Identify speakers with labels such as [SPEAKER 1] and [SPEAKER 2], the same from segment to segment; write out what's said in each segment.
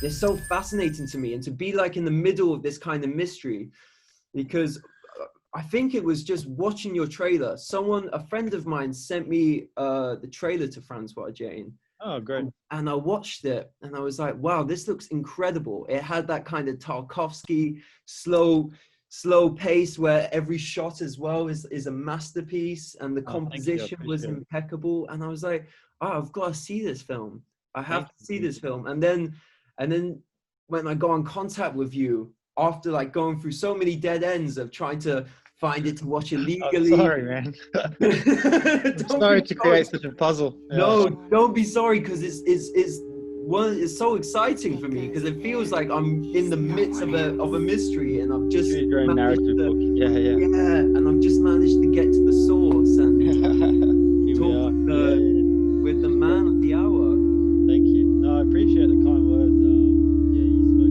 [SPEAKER 1] it's so fascinating to me, and to be like in the middle of this kind of mystery, because I think it was just watching your trailer. A friend of mine sent me the trailer to Francois Jane.
[SPEAKER 2] Oh, great.
[SPEAKER 1] And I watched it and I was like, wow, this looks incredible. It had that kind of Tarkovsky slow pace where every shot as well is a masterpiece, and the composition was impeccable. And I was like, oh, I've got to see this film. I have to see this film. And then when I got in contact with you, after like going through so many dead ends of trying to find it to watch it legally.
[SPEAKER 2] I'm sorry, man. I'm sorry to create such a puzzle.
[SPEAKER 1] No, don't be sorry, because it's so exciting for me, because it feels like I'm in the midst of a mystery, and I've just
[SPEAKER 2] narrative book. Yeah,
[SPEAKER 1] and I've just managed to get to the source and talk with the man of the hour.
[SPEAKER 2] Thank you. No, I appreciate the kind words. Yeah, you spoke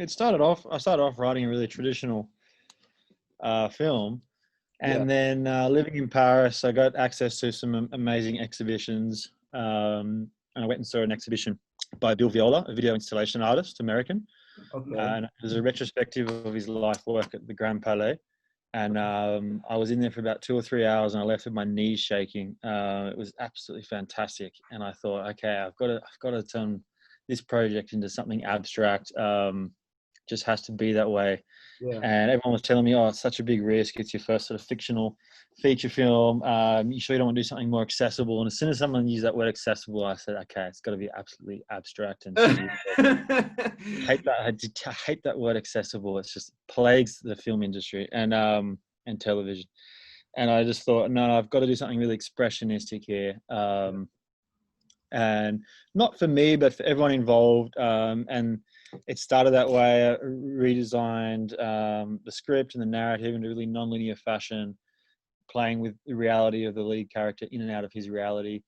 [SPEAKER 2] I started off writing a really traditional film, and then living in Paris, I got access to some amazing exhibitions, and I went and saw an exhibition by Bill Viola, a video installation artist, American. And it was a retrospective of his life work at the Grand Palais. And I was in there for about 2 or 3 hours, and I left with my knees shaking. It was absolutely fantastic. And I thought, okay, I've got to turn this project into something abstract. Just has to be that way. And everyone was telling me, oh, it's such a big risk. It's your first sort of fictional feature film. You sure you don't want to do something more accessible? And as soon as someone used that word accessible, I said, okay, it's got to be absolutely abstract. And I hate that word accessible. It's just plagues the film industry and television. And I just thought, no, I've got to do something really expressionistic here. And not for me, but for everyone involved. And it started that way. I redesigned the script and the narrative in a really non-linear fashion, playing with the reality of the lead character in and out of his reality.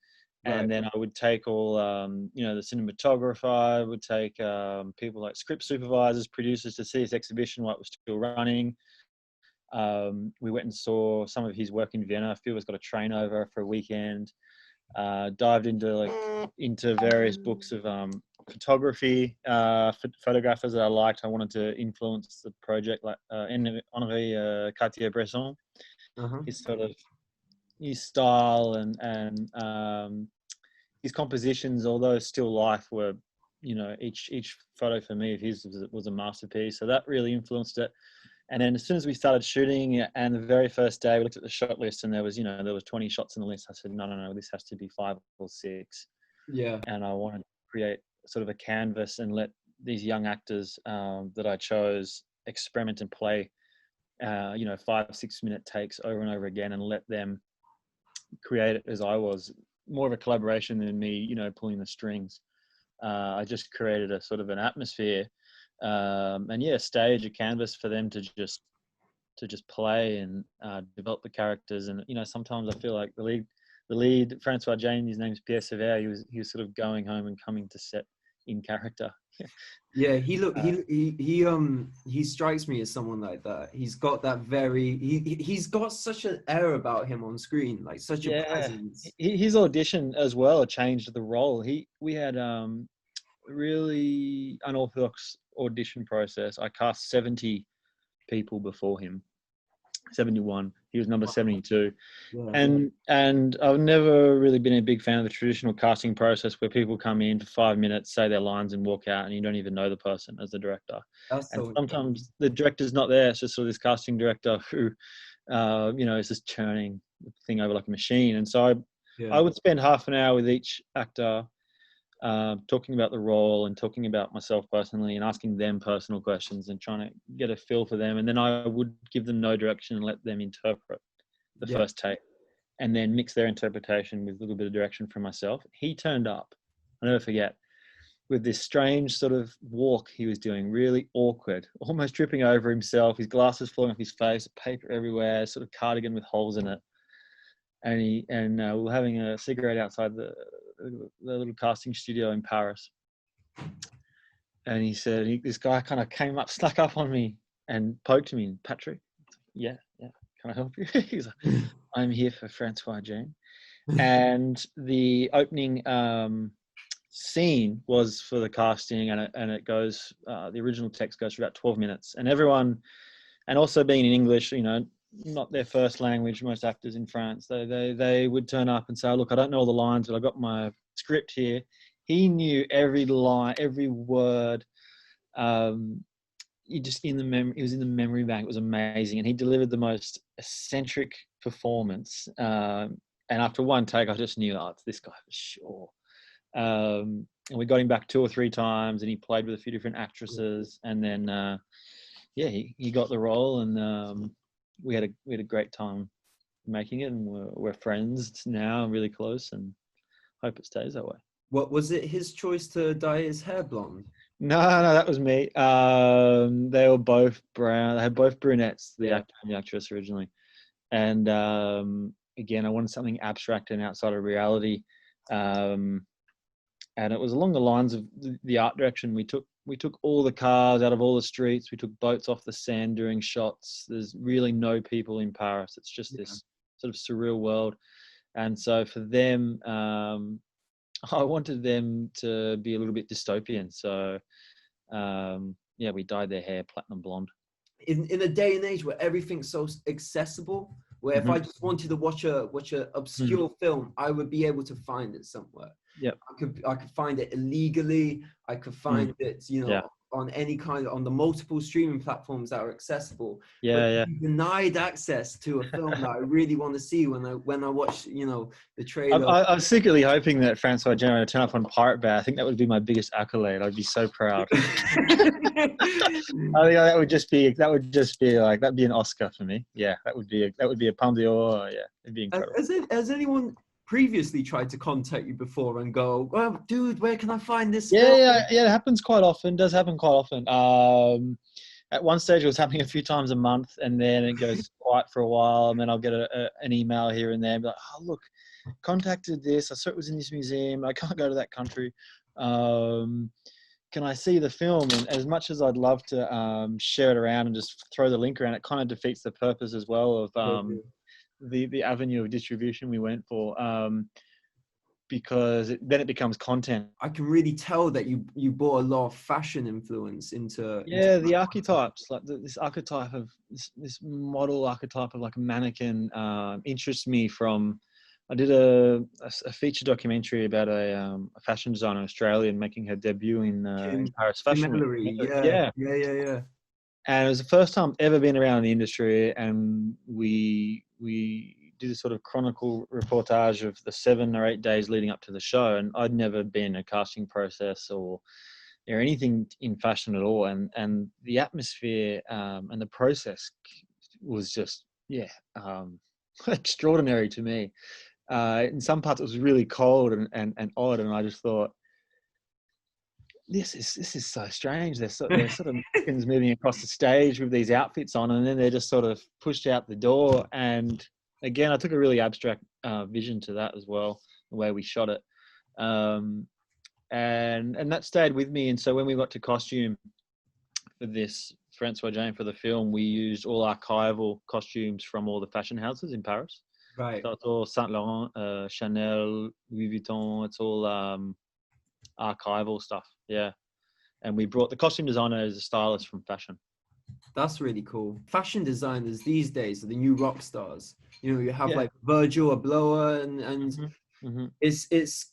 [SPEAKER 2] And then I would take all, the cinematographer, I would take people like script supervisors, producers to see this exhibition while it was still running. We went and saw some of his work in Vienna. Phil was got a train over for a weekend. Dived into various books of photography, photographers that I liked. I wanted to influence the project, like Henri Cartier-Bresson. His style and his compositions, although still life, were, each photo for me of his was a masterpiece. So that really influenced it. And then as soon as we started shooting, and the very first day we looked at the shot list, and there was 20 shots on the list. I said, no, this has to be 5 or 6. Yeah. And I wanted to create sort of a canvas and let these young actors that I chose experiment and play, 5-6 minute takes over and over again, and let them create it as I was. More of a collaboration than me, pulling the strings. I just created a sort of an atmosphere. Stage, a canvas for them to just play and develop the characters. And sometimes I feel like the lead Francois Jane, his name's Pearse. He was sort of going home and coming to set in character.
[SPEAKER 1] Yeah, he strikes me as someone like that. He's got that he's got such an air about him on screen, like such a presence.
[SPEAKER 2] His audition as well changed the role. We had really unorthodox audition process. I cast 70 people before him, 71, He was number 72.
[SPEAKER 1] Yeah.
[SPEAKER 2] And I've never really been a big fan of the traditional casting process where people come in for 5 minutes, say their lines, and walk out, and you don't even know the person as the director.
[SPEAKER 1] That's
[SPEAKER 2] And
[SPEAKER 1] so
[SPEAKER 2] sometimes the director's not there. It's just sort of this casting director who, is just churning the thing over like a machine. And so I would spend half an hour with each actor, talking about the role and talking about myself personally and asking them personal questions and trying to get a feel for them. And then I would give them no direction and let them interpret the first take and then mix their interpretation with a little bit of direction from myself. He turned up, I'll never forget, with this strange sort of walk he was doing, really awkward, almost tripping over himself, his glasses falling off his face, paper everywhere, sort of cardigan with holes in it. And we were having a cigarette outside the little casting studio in Paris. And he said, this guy kind of came up, snuck up on me and poked me. Patrick, yeah, can I help you? He's like, I'm here for Francois Jane. And the opening scene was for the casting, and it goes, the original text goes for about 12 minutes. And everyone, and also being in English, not their first language, most actors in France, they would turn up and say, look, I don't know all the lines, but I got my script here. He knew every line, every word. He was in the memory bank. It was amazing. And he delivered the most eccentric performance. And after one take, I just knew, it's this guy for sure. And we got him back 2 or 3 times, and he played with a few different actresses. And then, he got the role, and we had a great time making it, and we're friends now, really close, and hope it stays that way.
[SPEAKER 1] What was it? His choice to dye his hair blonde?
[SPEAKER 2] No, that was me. They were both brown. They had both brunettes, the actor and the actress originally. And again, I wanted something abstract and outside of reality. And it was along the lines of the art direction. We took all the cars out of all the streets. We took boats off the sand during shots. There's really no people in Paris. It's just this sort of surreal world. And so for them, I wanted them to be a little bit dystopian. So, we dyed their hair platinum blonde.
[SPEAKER 1] In a day and age where everything's so accessible, where if I just wanted to watch a obscure film, I would be able to find it somewhere.
[SPEAKER 2] Yep.
[SPEAKER 1] I could find it illegally. I could find it, on any kind of, on the multiple streaming platforms that are accessible. But you denied access to a film that I really want to see when I watch, the trailer.
[SPEAKER 2] I was secretly hoping that Francois Jane would turn up on Pirate Bay. I think that would be my biggest accolade. I'd be so proud. I think that would just be like, that'd be an Oscar for me. Yeah, that would be a Palme d'Or. Yeah, it'd be incredible.
[SPEAKER 1] Has anyone previously tried to contact you before and go, well, dude, where can I find this film?
[SPEAKER 2] Yeah, it happens quite often. Does happen quite often. At one stage, it was happening a few times a month, and then it goes quiet for a while, and then I'll get an email here and there, and be like, oh, look, contacted this. I saw it was in this museum. I can't go to that country. Can I see the film? And as much as I'd love to share it around and just throw the link around, it kind of defeats the purpose as well of the avenue of distribution we went for, because then it becomes content.
[SPEAKER 1] I can really tell that you brought a lot of fashion influence into
[SPEAKER 2] the archetypes, like this archetype of this model archetype of like a mannequin interests me from. I did a feature documentary about a fashion designer, Australian, making her debut in Paris Fashion Week. Yeah. And it was the first time I've ever been around in the industry, and we did a sort of chronicle reportage of the 7 or 8 days leading up to the show. And I'd never been in a casting process or anything in fashion at all. And the atmosphere and the process was just, extraordinary to me. In some parts it was really cold and odd. And I just thought, this is so strange. They're sort of mannequins moving across the stage with these outfits on, and then they're just sort of pushed out the door. And again, I took a really abstract vision to that as well, the way we shot it, and that stayed with me. And so when we got to costume for this Francois Jane for the film, we used all archival costumes from all the fashion houses in Paris.
[SPEAKER 1] Right.
[SPEAKER 2] So it's all Saint Laurent, Chanel, Louis Vuitton. It's all archival stuff. Yeah. And we brought the costume designer as a stylist from fashion.
[SPEAKER 1] That's really cool. Fashion designers these days are the new rock stars. You know, you have
[SPEAKER 2] Yeah.
[SPEAKER 1] like Virgil Abloh, and
[SPEAKER 2] Hmm.
[SPEAKER 1] it's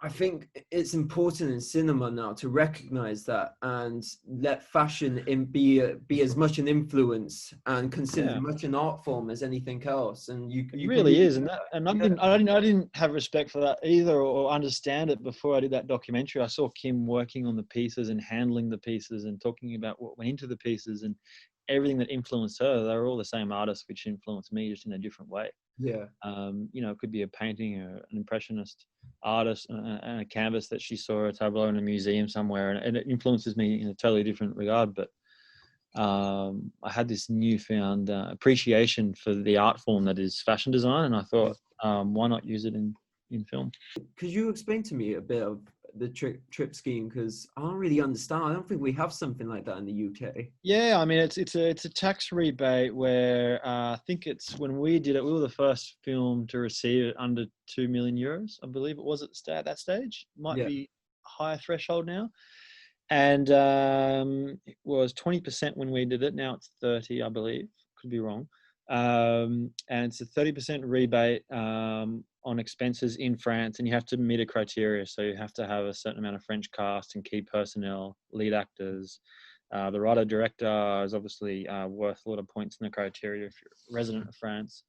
[SPEAKER 1] I think it's important in cinema now to recognize that and let fashion be as much an influence and considered as
[SPEAKER 2] Yeah.
[SPEAKER 1] much an art form as anything else. And
[SPEAKER 2] It
[SPEAKER 1] you can
[SPEAKER 2] really
[SPEAKER 1] really
[SPEAKER 2] is, and
[SPEAKER 1] yeah,
[SPEAKER 2] I didn't have respect for that either, or understand it before I did that documentary. I saw Kim working on the pieces and handling the pieces and talking about what went into the pieces and everything that influenced her. They were all the same artists, which influenced me just in a different way.
[SPEAKER 1] yeah,
[SPEAKER 2] You know, it could be a painting or an impressionist artist and a canvas that she saw at a tableau in a museum somewhere, and it influences me in a totally different regard. But I had this newfound appreciation for the art form that is fashion design, and I
[SPEAKER 1] yeah.
[SPEAKER 2] thought, why not use it in film?
[SPEAKER 1] Could you explain to me a bit of the trip scheme? Because I don't really understand. I don't think we have something like that in the UK.
[SPEAKER 2] Yeah, I mean, it's a tax rebate where I think it's when we did it, we were the first film to receive it under 2 million euros, I believe it was at that stage. Might
[SPEAKER 1] Yeah,
[SPEAKER 2] be a higher threshold now. And it was 20% when we did it. Now it's 30, I believe. Could be wrong. And it's a 30% rebate on expenses in France, and you have to meet a criteria. So you have to have a certain amount of French cast and key personnel, lead actors. The writer director is obviously worth a lot of points in the criteria if you're a resident of France,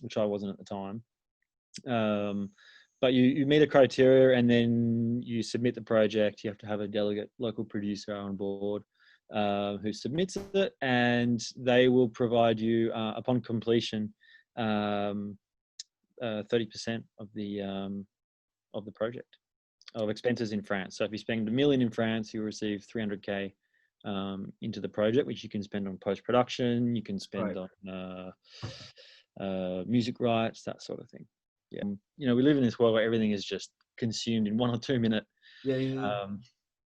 [SPEAKER 2] which I wasn't at the time. But you meet a criteria and then you submit the project. You have to have a delegate local producer on board who submits it, and they will provide you upon completion 30% of the project of expenses in France. So if you spend 1 million in France, you receive 300K into the project, which you can spend on post production. You can spend
[SPEAKER 1] right.
[SPEAKER 2] on music rights, that sort of thing. Yeah, you know, we live in this world where everything is just consumed in 1 or 2 minute
[SPEAKER 1] Yeah, yeah,
[SPEAKER 2] um,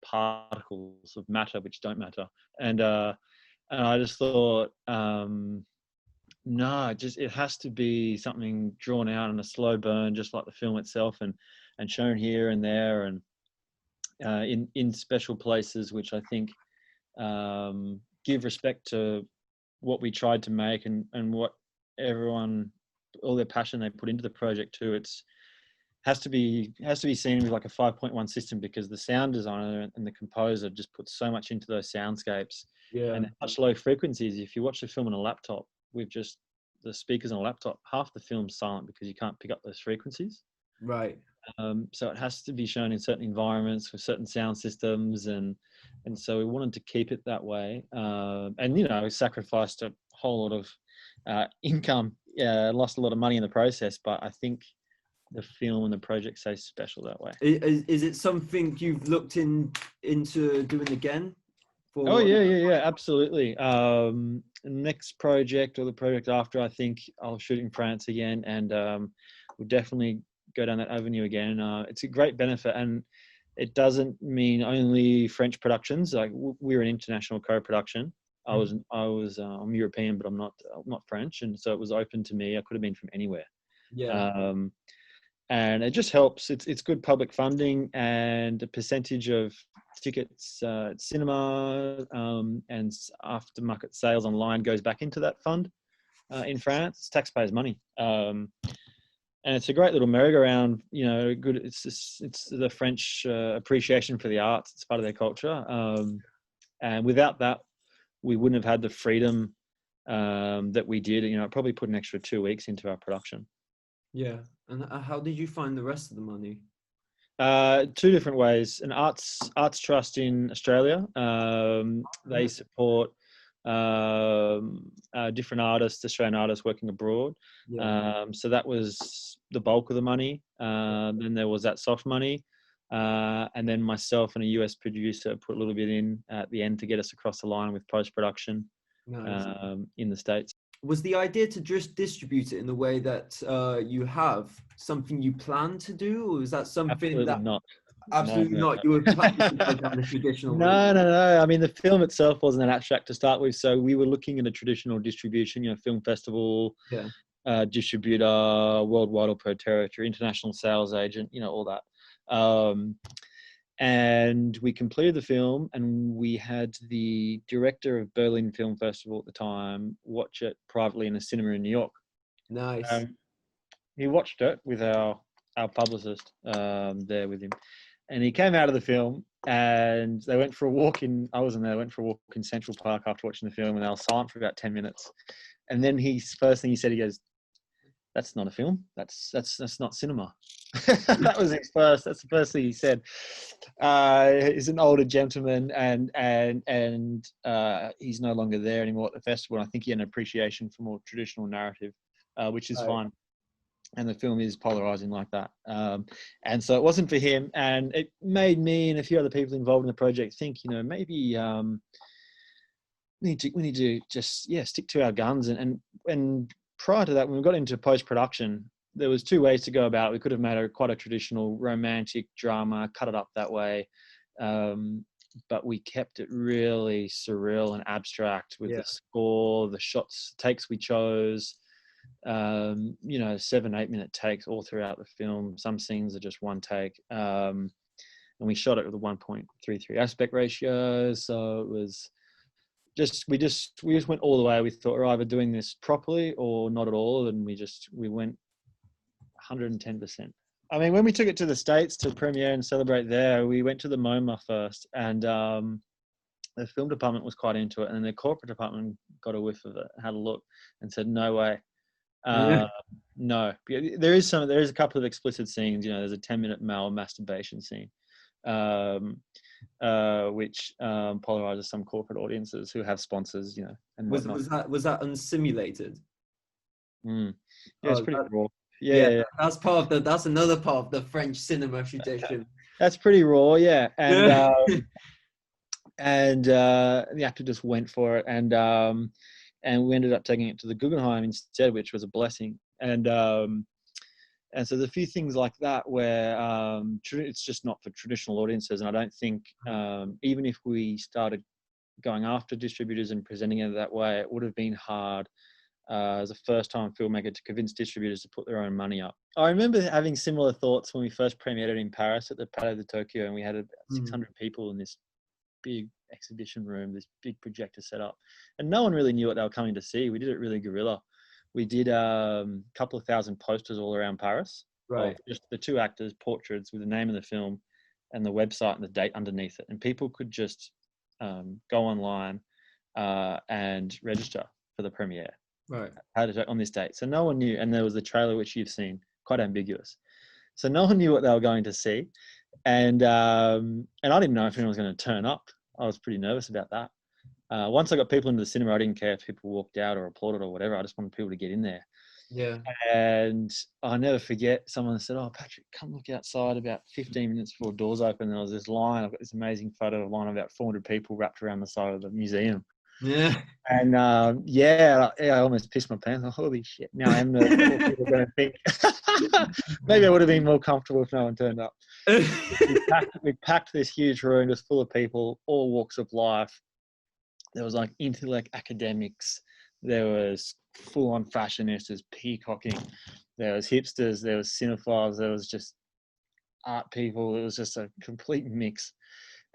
[SPEAKER 2] particles of matter which don't matter, and I just thought, no, it has to be something drawn out in a slow burn, just like the film itself, and shown here and there, and in special places, which I think give respect to what we tried to make and what everyone, all their passion they put into the project too. It's has to be seen with like a 5.1 system, because the sound designer and the composer just put so much into those soundscapes,
[SPEAKER 1] yeah.
[SPEAKER 2] and they're such low frequencies. If you watch the film on a laptop with just the speakers on a laptop, half the film's silent because you can't pick up those frequencies.
[SPEAKER 1] Right.
[SPEAKER 2] So it has to be shown in certain environments with certain sound systems, and so we wanted to keep it that way. And you know, we sacrificed a whole lot of income, lost a lot of money in the process, but I think the film and the project stays special that way.
[SPEAKER 1] Is it something you've looked into doing again?
[SPEAKER 2] Oh
[SPEAKER 1] For
[SPEAKER 2] yeah, absolutely. Next project or the project after, I think I'll shoot in France again, and we'll definitely go down that avenue again. It's a great benefit, and it doesn't mean only French productions. Like we're an international co-production. I'm European, but I'm not French, and so it was open to me. I could have been from anywhere.
[SPEAKER 1] yeah,
[SPEAKER 2] Um, and it just helps. It's good public funding, and a percentage of tickets at cinema and aftermarket sales online goes back into that fund in France. It's taxpayers' money, and it's a great little merry-go-round. You know, good. It's the French appreciation for the arts. It's part of their culture, and without that, we wouldn't have had the freedom that we did. You know, it probably put an extra 2 weeks into our production.
[SPEAKER 1] yeah. And how did you find the rest of the money?
[SPEAKER 2] Two different ways. An arts trust in Australia. They support different artists, Australian artists working abroad.
[SPEAKER 1] Yeah,
[SPEAKER 2] So that was the bulk of the money. Then there was that soft money. And then myself and a US producer put a little bit in at the end to get us across the line with post-production
[SPEAKER 1] nice.
[SPEAKER 2] in the States.
[SPEAKER 1] Was the idea to just distribute it in the way that you have something you plan to do, or is that something
[SPEAKER 2] Absolutely
[SPEAKER 1] that
[SPEAKER 2] not. No,
[SPEAKER 1] absolutely
[SPEAKER 2] no,
[SPEAKER 1] not? You were planning to go
[SPEAKER 2] no.
[SPEAKER 1] down the traditional route.
[SPEAKER 2] No. I mean, the film itself wasn't an abstract to start with, so we were looking at a traditional distribution, you know, film festival,
[SPEAKER 1] Yeah,
[SPEAKER 2] distributor, worldwide or per territory, international sales agent, you know, all that. And we completed the film, and we had the director of Berlin Film Festival at the time watch it privately in a cinema in New York.
[SPEAKER 1] Nice.
[SPEAKER 2] He watched it with our publicist there with him, and he came out of the film, and they went for a walk in. I wasn't there. They went for a walk in Central Park after watching the film, and they were silent for about 10 minutes. And then first thing he said, he goes, "That's not a film. That's not cinema." That was his first. That's the first thing he said. He's an older gentleman, and he's no longer there anymore at the festival. And I think he had an appreciation for more traditional narrative, which is fine. And the film is polarizing like that. And so it wasn't for him, and it made me and a few other people involved in the project think, maybe we need to just stick to our guns. And prior to that, when we got into post-production, there was two ways to go about it. We could have made quite a traditional romantic drama, cut it up that way, but we kept it really surreal and abstract with the score, the shots, takes we chose. 7-8 minute takes all throughout the film. Some scenes are just one take, and we shot it with a 1.33 aspect ratio. So it was we just went all the way. We thought we're either doing this properly or not at all, and we went 110%. I mean, when we took it to the States to premiere and celebrate there, we went to the MoMA first, and the film department was quite into it, and then the corporate department got a whiff of it, had a look, and said, "No way." No, there is a couple of explicit scenes. There's a 10-minute male masturbation scene, which polarizes some corporate audiences who have sponsors, and
[SPEAKER 1] was that unsimulated?
[SPEAKER 2] Yeah, it's pretty raw.
[SPEAKER 1] Yeah, that's another part of the French cinema tradition.
[SPEAKER 2] That's pretty raw, yeah. And and the actor just went for it, and we ended up taking it to the Guggenheim instead, which was a blessing. And so there's a few things like that where it's just not for traditional audiences. And I don't think even if we started going after distributors and presenting it that way, it would have been hard as a first-time filmmaker to convince distributors to put their own money up. I remember having similar thoughts when we first premiered it in Paris at the Palais De Tokyo, and we had about 600 people in this big exhibition room, this big projector set up, and no one really knew what they were coming to see. We did it really guerrilla. We did a couple of thousand posters all around Paris,
[SPEAKER 1] right?
[SPEAKER 2] Just the two actors' portraits with the name of the film and the website and the date underneath it, and people could just go online and register for the premiere,
[SPEAKER 1] right?
[SPEAKER 2] On this date. So no one knew, and there was the trailer which you've seen, quite ambiguous. So no one knew what they were going to see, and I didn't know if anyone was going to turn up. I was pretty nervous about that. Once I got people into the cinema, I didn't care if people walked out or applauded or whatever. I just wanted people to get in there.
[SPEAKER 1] Yeah.
[SPEAKER 2] And I'll never forget, someone said, "Oh, Patrick, come look outside." About 15 minutes before doors open, there was this line. I've got this amazing photo of line of about 400 people wrapped around the side of the museum.
[SPEAKER 1] Yeah.
[SPEAKER 2] And I almost pissed my pants. Like, holy shit! Now I am nervous what people are going to think. Maybe I would have been more comfortable if no one turned up. We packed this huge room just full of people, all walks of life. There was like intellect academics. There was full-on fashionistas peacocking. There was hipsters. There was cinephiles. There was just art people. It was just a complete mix.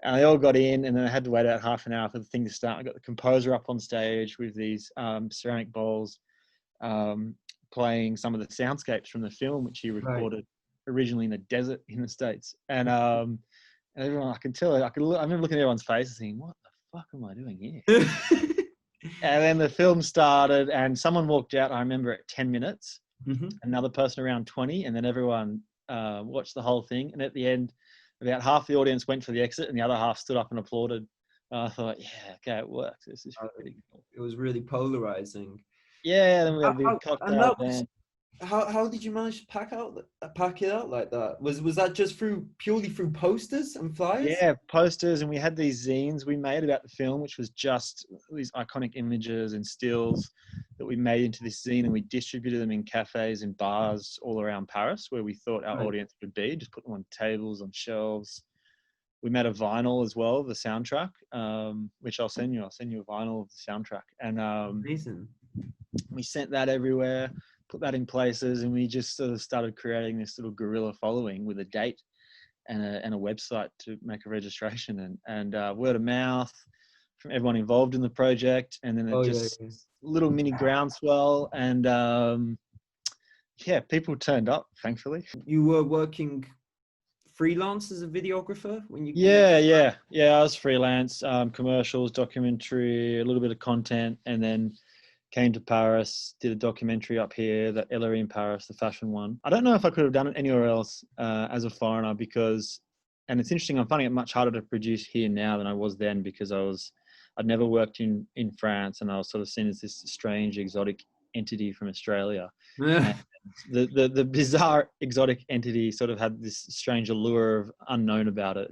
[SPEAKER 2] And they all got in, and then I had to wait out half an hour for the thing to start. I got the composer up on stage with these ceramic bowls, playing some of the soundscapes from the film, which he recorded originally in the desert in the States. And everyone, I can tell, I remember looking at everyone's faces thinking, what the fuck am I doing here? And then the film started, and someone walked out, I remember, at 10 minutes, another person around 20, and then everyone watched the whole thing. And at the end, about half the audience went for the exit, and the other half stood up and applauded. I thought, yeah, okay, it works. This is pretty cool.
[SPEAKER 1] It was really polarizing.
[SPEAKER 2] Yeah, then we had a big cocktail band.
[SPEAKER 1] How did you manage to pack it out like that? Was that just purely through posters and flyers?
[SPEAKER 2] Yeah, posters, and we had these zines we made about the film, which was just these iconic images and stills that we made into this zine, and we distributed them in cafes and bars all around Paris where we thought our audience would be. Just put them on tables, on shelves. We made a vinyl as well, the soundtrack, which I'll send you. I'll send you a vinyl of the soundtrack, and
[SPEAKER 1] amazing.
[SPEAKER 2] We sent that everywhere. Put that in places, and we just sort of started creating this little guerrilla following with a date. and a website to make a registration, and word of mouth from everyone involved in the project, and then it
[SPEAKER 1] Oh yeah,
[SPEAKER 2] just
[SPEAKER 1] yeah.
[SPEAKER 2] little mini groundswell, and yeah, people turned up, thankfully.
[SPEAKER 1] You were working freelance as a videographer when you came?
[SPEAKER 2] Yeah. I was freelance, commercials, documentary, a little bit of content, and then came to Paris, did a documentary up here, the Ellery in Paris, the fashion one. I don't know if I could have done it anywhere else as a foreigner, because, and it's interesting, I'm finding it much harder to produce here now than I was then, because I'd never worked in France, and I was sort of seen as this strange exotic entity from Australia. And the bizarre exotic entity sort of had this strange allure of unknown about it,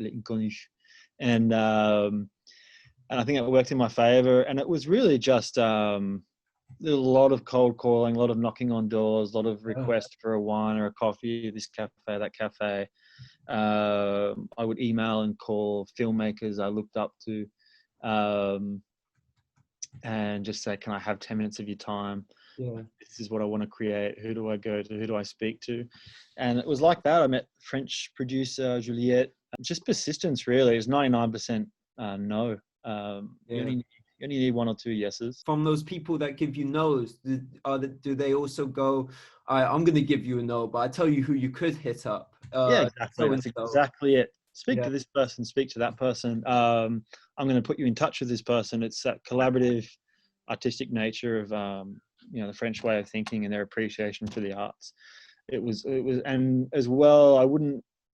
[SPEAKER 2] and I think it worked in my favor. And it was really just a lot of cold calling, a lot of knocking on doors, a lot of requests for a wine or a coffee, this cafe, that cafe. I would email and call filmmakers I looked up to, and just say, can I have 10 minutes of your time?
[SPEAKER 1] Yeah.
[SPEAKER 2] This is what I want to create. Who do I go to? Who do I speak to? And it was like that. I met French producer Juliette. Just persistence, really. It's 99% no. You only need one or two yeses.
[SPEAKER 1] From those people that give you no's, do they also go, I'm going to give you a no, but I tell you who you could hit up?
[SPEAKER 2] Yeah, exactly. That's exactly it. Speak to this person, speak to that person. I'm going to put you in touch with this person. It's that collaborative, artistic nature of the French way of thinking and their appreciation for the arts. It was, and as well,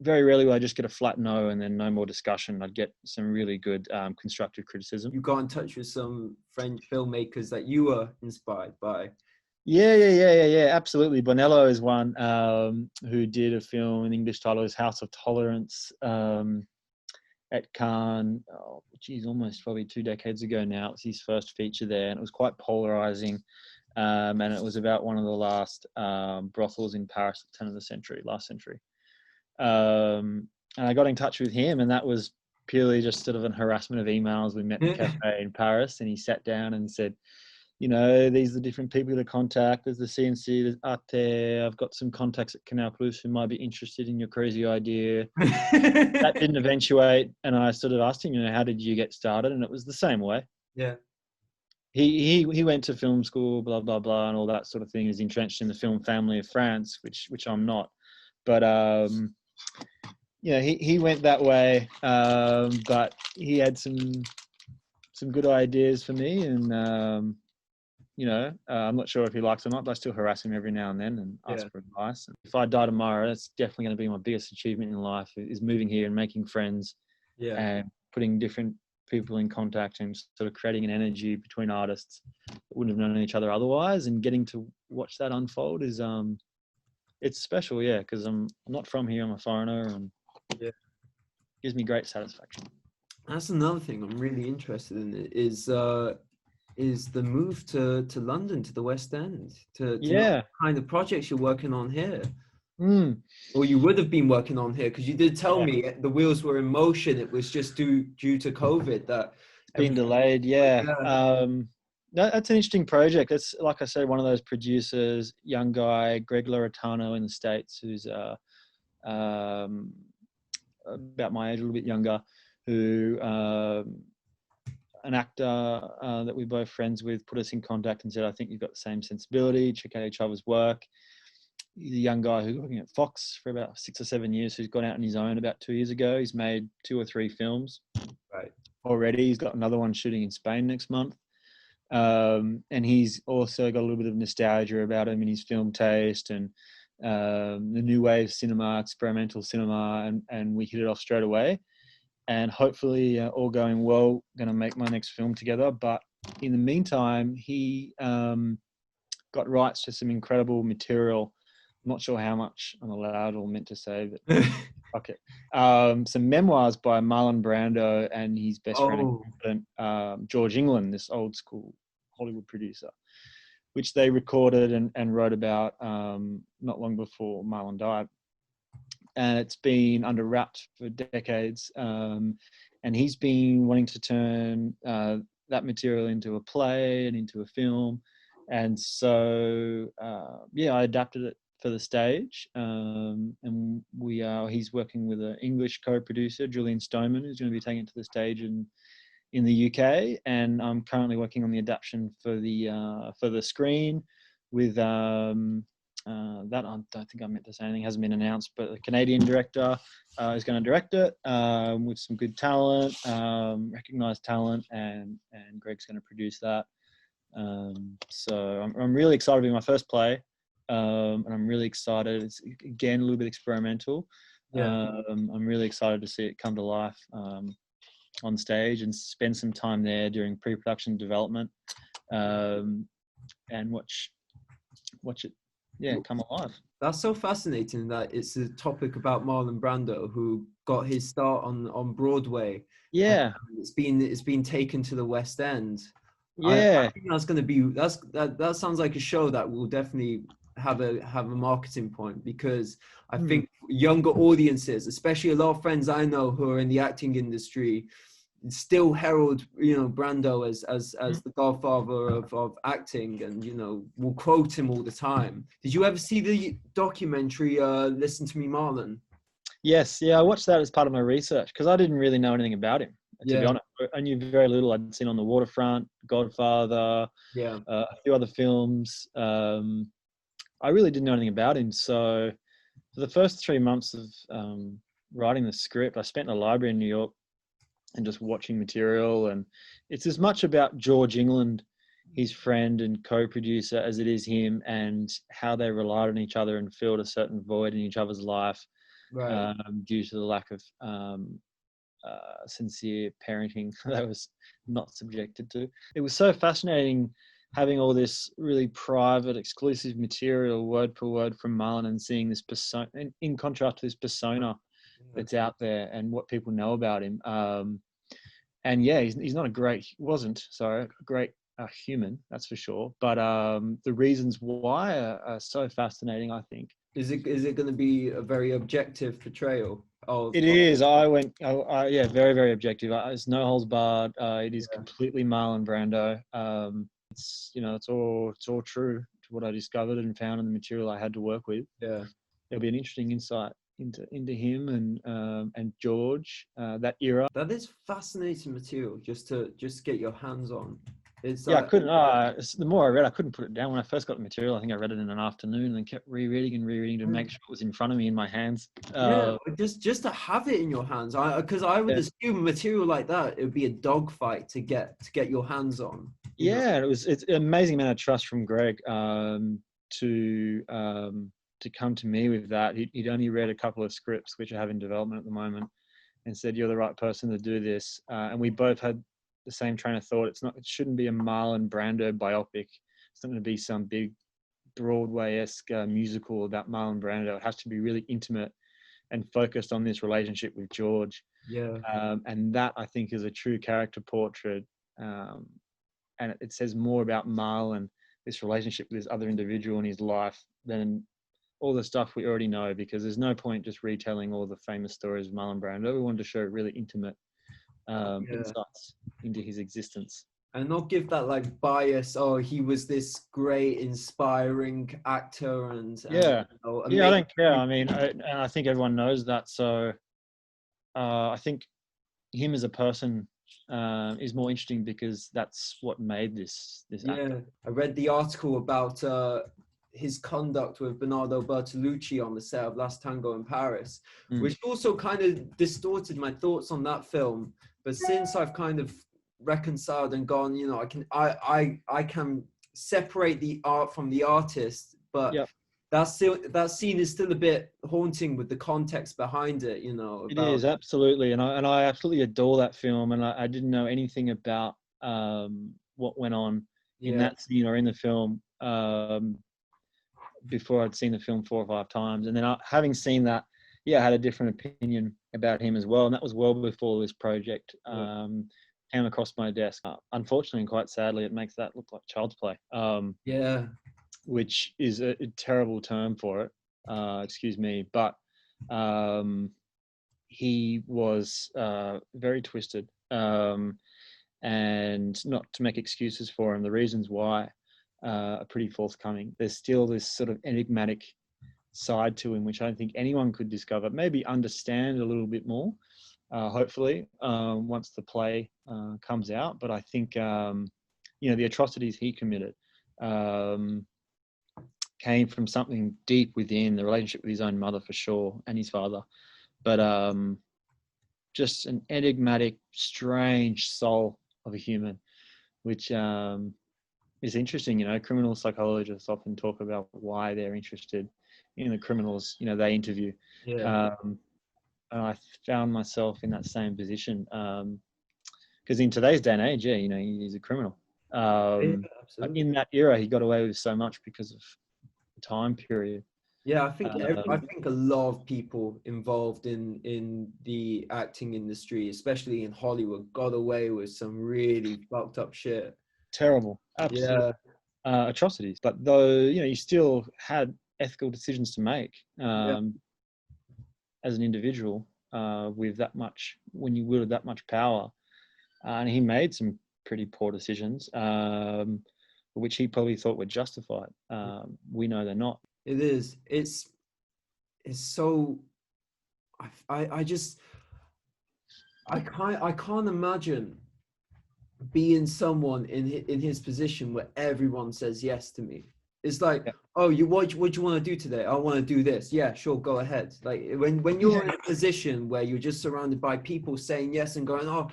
[SPEAKER 2] very rarely would I just get a flat no and then no more discussion. I'd get some really good constructive criticism.
[SPEAKER 1] You got in touch with some French filmmakers that you were inspired by?
[SPEAKER 2] Yeah, absolutely. Bonello is one who did a film in English title is House of Tolerance at Cannes, almost probably 2 decades ago now. It was his first feature there, and it was quite polarizing. And it was about one of the last brothels in Paris at the turn of the last century. And I got in touch with him, and that was purely just sort of an harassment of emails. We met in a cafe in Paris, and he sat down and said, these are the different people to contact. There's the CNC, there's Arte. I've got some contacts at Canal Plus who might be interested in your crazy idea. That didn't eventuate. And I sort of asked him, how did you get started? And it was the same way.
[SPEAKER 1] Yeah.
[SPEAKER 2] He went to film school, blah, blah, blah, and all that sort of thing. He's entrenched in the film family of France, which I'm not. But, he went that way. But he had some good ideas for me. And, I'm not sure if he likes it or not, but I still harass him every now and then and ask for advice. And if I die tomorrow, that's definitely going to be my biggest achievement in life, is moving here and making friends and putting different people in contact and sort of creating an energy between artists that wouldn't have known each other otherwise, and getting to watch that unfold is it's special, because I'm not from here. I'm a foreigner, and gives me great satisfaction.
[SPEAKER 1] That's another thing I'm really interested in, is the move to London, to the West End, to the kind of projects you're working on here. Or you would have been working on here, because you did tell me the wheels were in motion. It was just due to COVID that
[SPEAKER 2] it's been delayed. That's an interesting project. It's, like I said, one of those producers, young guy, Greg Loretano in the States, who's about my age, a little bit younger, who an actor that we're both friends with put us in contact and said, I think you've got the same sensibility, check out each other's work. He's a young guy who's working at Fox for about 6 or 7 years, who's gone out on his own about 2 years ago. He's made 2 or 3 films already. He's got another one shooting in Spain next month. And he's also got a little bit of nostalgia about him in his film taste and the new wave cinema, experimental cinema, and we hit it off straight away. And hopefully, all going well, going to make my next film together. But in the meantime, he got rights to some incredible material. I'm not sure how much I'm allowed or meant to say, but fuck it. Some memoirs by Marlon Brando and his best friend, George England, this old school Hollywood producer, which they recorded and wrote about not long before Marlon died. And it's been under wraps for decades. And he's been wanting to turn that material into a play and into a film. And so, I adapted it for the stage, and he's working with an English co-producer, Julian Stoneman, who's going to be taking it to the stage in the UK, and I'm currently working on the adaptation for the screen with that I don't think I meant to say anything, hasn't been announced, but the Canadian director is going to direct it with some good talent, recognized talent, and Greg's going to produce that. So I'm really excited to be my first play, and I'm really excited. It's again a little bit experimental. I'm really excited to see it come to life on stage and spend some time there during pre-production development, and watch it come alive.
[SPEAKER 1] That's so fascinating that it's a topic about Marlon Brando, who got his start on Broadway.
[SPEAKER 2] Yeah,
[SPEAKER 1] it's been taken to the West End.
[SPEAKER 2] Yeah,
[SPEAKER 1] I think that's going to be that sounds like a show that will definitely have a marketing point, because I think younger audiences, especially a lot of friends I know who are in the acting industry, still herald Brando as the godfather of acting, and will quote him all the time. Did you ever see the documentary Listen to Me, Marlon?
[SPEAKER 2] Yes, I watched that as part of my research because I didn't really know anything about him, to be honest. I knew very little. I'd seen On the Waterfront, Godfather, a few other films. I really didn't know anything about him. So for the first 3 months of writing the script, I spent in a library in New York and just watching material. And it's as much about George England, his friend and co-producer, as it is him, and how they relied on each other and filled a certain void in each other's life, due to the lack of sincere parenting that was not subjected to. It was so fascinating having all this really private, exclusive material, word for word, from Marlon, and seeing this persona, in contrast to this persona that's out there and what people know about him. And he's not wasn't a great human, that's for sure. But the reasons why are so fascinating, I think.
[SPEAKER 1] Is it going to be a very objective portrayal?
[SPEAKER 2] It is. Very, very objective. It's no holds barred. It is completely Marlon Brando. It's all true to what I discovered and found in the material I had to work with.
[SPEAKER 1] Yeah,
[SPEAKER 2] there'll be an interesting insight into him and George, that era.
[SPEAKER 1] That is fascinating material just to get your hands on.
[SPEAKER 2] I couldn't. The more I read, I couldn't put it down. When I first got the material, I think I read it in an afternoon and kept rereading to make sure it was in front of me in my hands.
[SPEAKER 1] Just to have it in your hands. Because I would assume a material like that, it would be a dogfight to get your hands on.
[SPEAKER 2] It's an amazing amount of trust from Greg to come to me with that. He'd only read a couple of scripts which I have in development at the moment, and said, "You're the right person to do this." And we both had the same train of thought. It shouldn't be a Marlon Brando biopic. It's not going to be some big Broadway-esque musical about Marlon Brando. It has to be really intimate and focused on this relationship with George. And that, I think, is a true character portrait. And it says more about Marlon, this relationship with this other individual in his life, than all the stuff we already know, because there's no point just retelling all the famous stories of Marlon Brando. We wanted to show really intimate insights into his existence.
[SPEAKER 1] And not give that bias, he was this great, inspiring actor. I
[SPEAKER 2] don't care. I mean, I think everyone knows that. So I think him as a person is more interesting because that's what made this actor.
[SPEAKER 1] I read the article about his conduct with Bernardo Bertolucci on the set of Last Tango in Paris, which also kind of distorted my thoughts on that film. But since I've kind of reconciled and gone, I can separate the art from the artist, but that scene is still a bit haunting with the context behind it.
[SPEAKER 2] It is, absolutely, and I absolutely adore that film, and I didn't know anything about what went on in that scene or in the film before I'd seen the film 4 or 5 times, and then having seen that, I had a different opinion about him as well, and that was well before this project came across my desk. Unfortunately, and quite sadly, it makes that look like child's play. Which is a terrible term for it. Excuse me, but he was very twisted, and not to make excuses for him, the reasons why are pretty forthcoming. There's still this sort of enigmatic side to him, which I don't think anyone could discover, maybe understand a little bit more, hopefully, once the play comes out. But I think, the atrocities he committed came from something deep within the relationship with his own mother, for sure, and his father. But just an enigmatic, strange soul of a human, which is interesting. Criminal psychologists often talk about why they're interested in the criminals, they interview.
[SPEAKER 1] Yeah.
[SPEAKER 2] And I found myself in that same position. Because in today's day and age, he's a criminal.
[SPEAKER 1] Yeah,
[SPEAKER 2] But
[SPEAKER 1] absolutely.
[SPEAKER 2] in that era, he got away with so much because of the time period.
[SPEAKER 1] Yeah, I think I
[SPEAKER 2] Um,
[SPEAKER 1] think a lot of people involved in the acting industry, especially in Hollywood, got away with some really fucked up shit.
[SPEAKER 2] Terrible, absolute
[SPEAKER 1] Yeah,
[SPEAKER 2] atrocities. But though, you still had ethical decisions to make
[SPEAKER 1] yeah,
[SPEAKER 2] as an individual with that much, when you wielded that much power. And he made some pretty poor decisions, which he probably thought were justified. We know they're not.
[SPEAKER 1] it is. It's so. I just I can't imagine being someone in his position where everyone says yes to me. It's like,
[SPEAKER 2] Yeah.
[SPEAKER 1] oh, what do you want to do today? I want to do this. Yeah, sure, go ahead. Like when you're in a position where you're just surrounded by people saying yes and going, oh,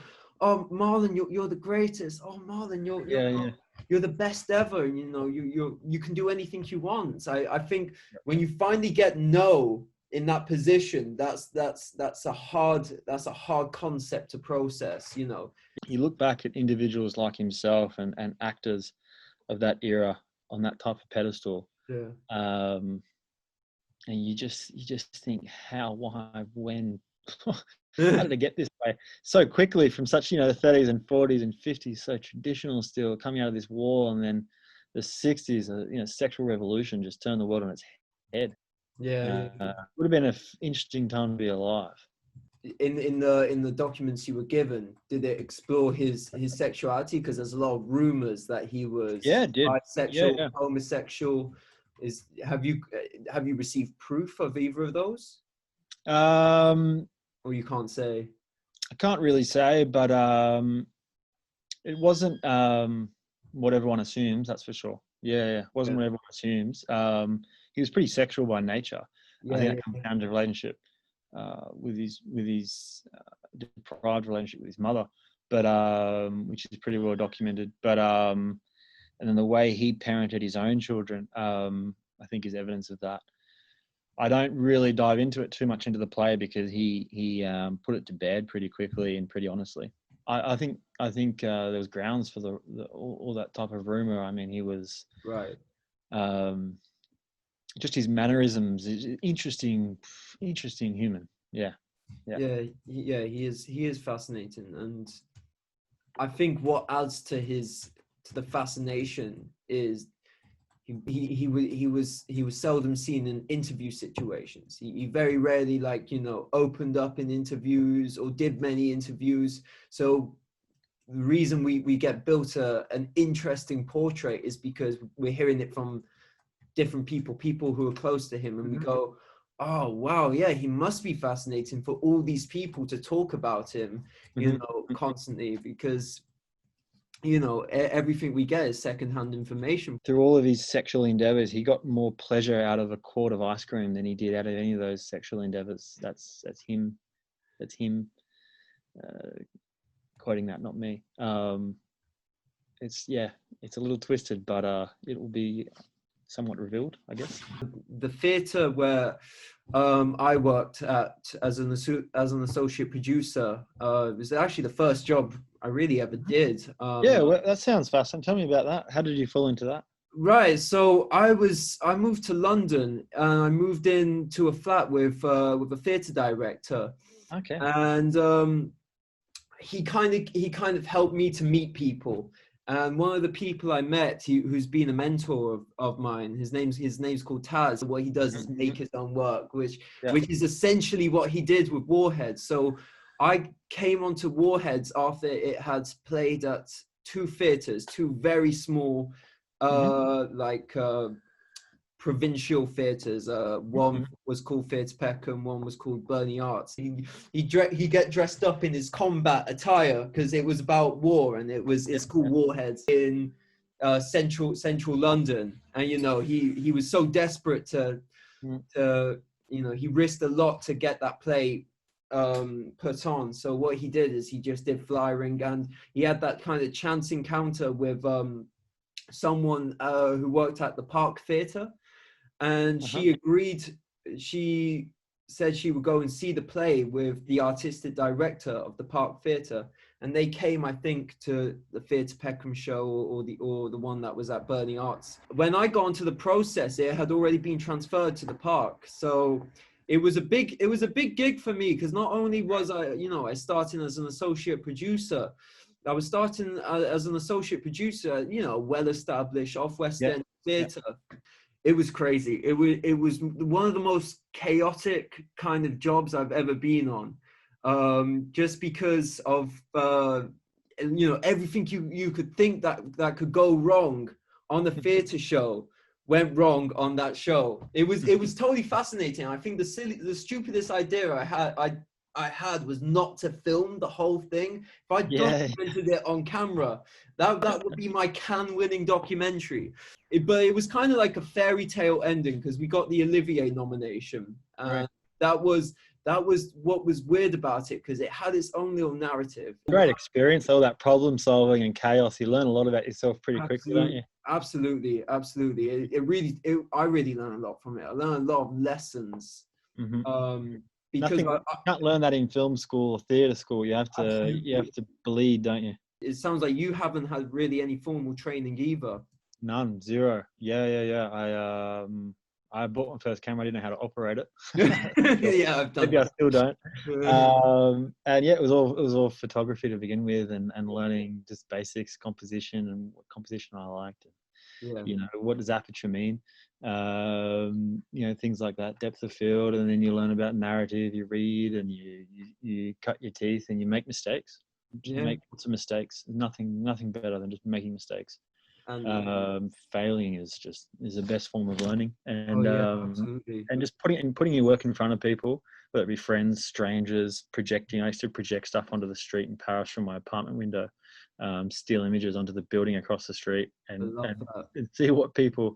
[SPEAKER 1] Marlon, you're the greatest. Oh, Marlon,
[SPEAKER 2] Yeah.
[SPEAKER 1] you're the best ever. You can do anything you want. I think when you finally get no in that position, that's a hard concept to process.
[SPEAKER 2] You look back at individuals like himself and actors of that era on that type of pedestal,
[SPEAKER 1] Yeah.
[SPEAKER 2] and you just think, how, why, when, how did it get this way so quickly from such, the 30s and 40s and 50s, so traditional still, coming out of this war, and then the 60s, sexual revolution just turned the world on its head.
[SPEAKER 1] Yeah.
[SPEAKER 2] Would have been an interesting time to be alive.
[SPEAKER 1] In the documents you were given, did it explore his sexuality? Because there's a lot of rumors that he was
[SPEAKER 2] It did.
[SPEAKER 1] bisexual, homosexual. Have you received proof of either of those,
[SPEAKER 2] Um,
[SPEAKER 1] or you can't say?
[SPEAKER 2] I can't really say, but it wasn't what everyone assumes. That's for sure. It wasn't
[SPEAKER 1] Yeah.
[SPEAKER 2] what everyone assumes. He was pretty sexual by nature. I think
[SPEAKER 1] Yeah,
[SPEAKER 2] that comes down to relationship with his deprived relationship with his mother, but which is pretty well documented. But and then the way he parented his own children, I think, is evidence of that. I don't really dive into it too much into the play because he put it to bed pretty quickly and pretty honestly. I think there was grounds for all that type of rumor. I mean, he was
[SPEAKER 1] right.
[SPEAKER 2] Just his mannerisms, interesting human. Yeah.
[SPEAKER 1] He is fascinating, and I think what adds to the fascination is he was seldom seen in interview situations. He very rarely opened up in interviews or did many interviews. So the reason we get built an interesting portrait is because we're hearing it from different people who are close to him, and we go, oh wow, yeah, he must be fascinating for all these people to talk about him, constantly, because everything we get is secondhand information.
[SPEAKER 2] Through all of his sexual endeavors, he got more pleasure out of a quart of ice cream than he did out of any of those sexual endeavors. That's him. That's him quoting that, not me. It's a little twisted, but it will be somewhat revealed, I guess.
[SPEAKER 1] The theatre where I worked at as an associate producer was actually the first job I really ever did.
[SPEAKER 2] Well, that sounds fascinating. Tell me about that. How did you fall into that?
[SPEAKER 1] Right. So I moved to London, and I moved into a flat with a theatre director.
[SPEAKER 2] Okay.
[SPEAKER 1] And he kind of helped me to meet people. And one of the people I met, who's been a mentor of mine, his name's called Taz. What he does is make his own work, which is essentially what he did with Warheads. So I came onto Warheads after it had played at two theatres, two very small provincial theatres. One was called Theatre Peckham, one was called Burney Arts. He get dressed up in his combat attire because it was about war, and it's called Warheads in central London. And you know, he was so desperate to you know, he risked a lot to get that play put on. So what he did is he just did flyering, and he had that kind of chance encounter with someone who worked at the Park Theatre, and she agreed. She said she would go and see the play with the artistic director of the Park Theatre, and they came, I think, to the Theatre Peckham show or the one that was at Burney Arts. When I got into the process, it had already been transferred to the Park, so it was a big gig for me, because not only was I, you know, I started as an associate producer. I was starting as an associate producer, you know, well-established off West End theatre. It was crazy. It was one of the most chaotic kind of jobs I've ever been on, just because of you know, everything you could think that could go wrong on a theatre show went wrong on that show. It was totally fascinating. I think the stupidest idea I had was not to film the whole thing. If I documented it on camera, that would be my Cannes-winning documentary. But it was kind of like a fairy tale ending, because we got the Olivier nomination. That was what was weird about it, because it had its own little narrative.
[SPEAKER 2] Great experience, all that problem solving and chaos. You learn a lot about yourself pretty quickly, don't you?
[SPEAKER 1] Absolutely. I really learned a lot from it. I learned a lot of lessons. Because
[SPEAKER 2] you can't learn that in film school or theatre school. You have to bleed, don't you?
[SPEAKER 1] It sounds like you haven't had really any formal training either.
[SPEAKER 2] None, zero. Yeah. I bought my first camera. I didn't know how to operate it.
[SPEAKER 1] Yeah, I've done
[SPEAKER 2] Maybe
[SPEAKER 1] that.
[SPEAKER 2] I still don't. And yeah, it was all photography to begin with, and learning just basics, composition, and what composition I liked. You know, what does aperture mean? You know, things like that, depth of field, and then you learn about narrative. You read and you cut your teeth and you make mistakes. Just make lots of mistakes. Nothing better than just making mistakes. And failing is the best form of learning. And and just putting your work in front of people, whether it be friends, strangers, projecting. I used to project stuff onto the street in Paris from my apartment window, steal images onto the building across the street, and see how people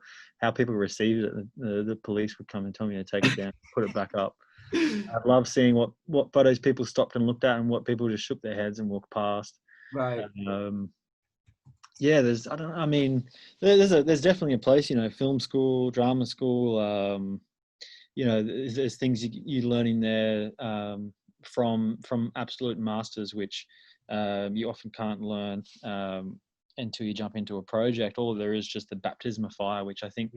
[SPEAKER 2] received it. The police would come and tell me to take it down, put it back up. I love seeing what photos people stopped and looked at, and what people just shook their heads and walked past. Yeah, there's definitely a place, you know, film school, drama school. You know, there's things you learn in there from absolute masters, which you often can't learn until you jump into a project. All there is just the baptism of fire, which I think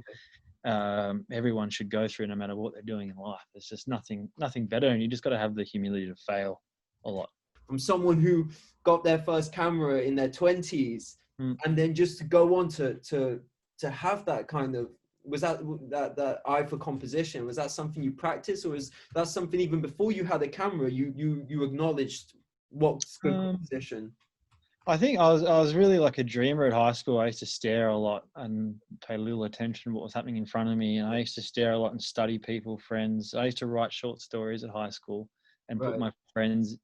[SPEAKER 2] everyone should go through, no matter what they're doing in life. There's just nothing better, and you just got to have the humility to fail a lot.
[SPEAKER 1] From someone who got their first camera in their 20s, and then just to go on to have that kind of, was that eye for composition, was that something you practiced, or was that something even before you had a camera you acknowledged what's good composition?
[SPEAKER 2] I think I was really like a dreamer at high school. I used to stare a lot and pay little attention to what was happening in front of me, and I used to stare a lot and study people, friends. I used to write short stories at high school and put my friends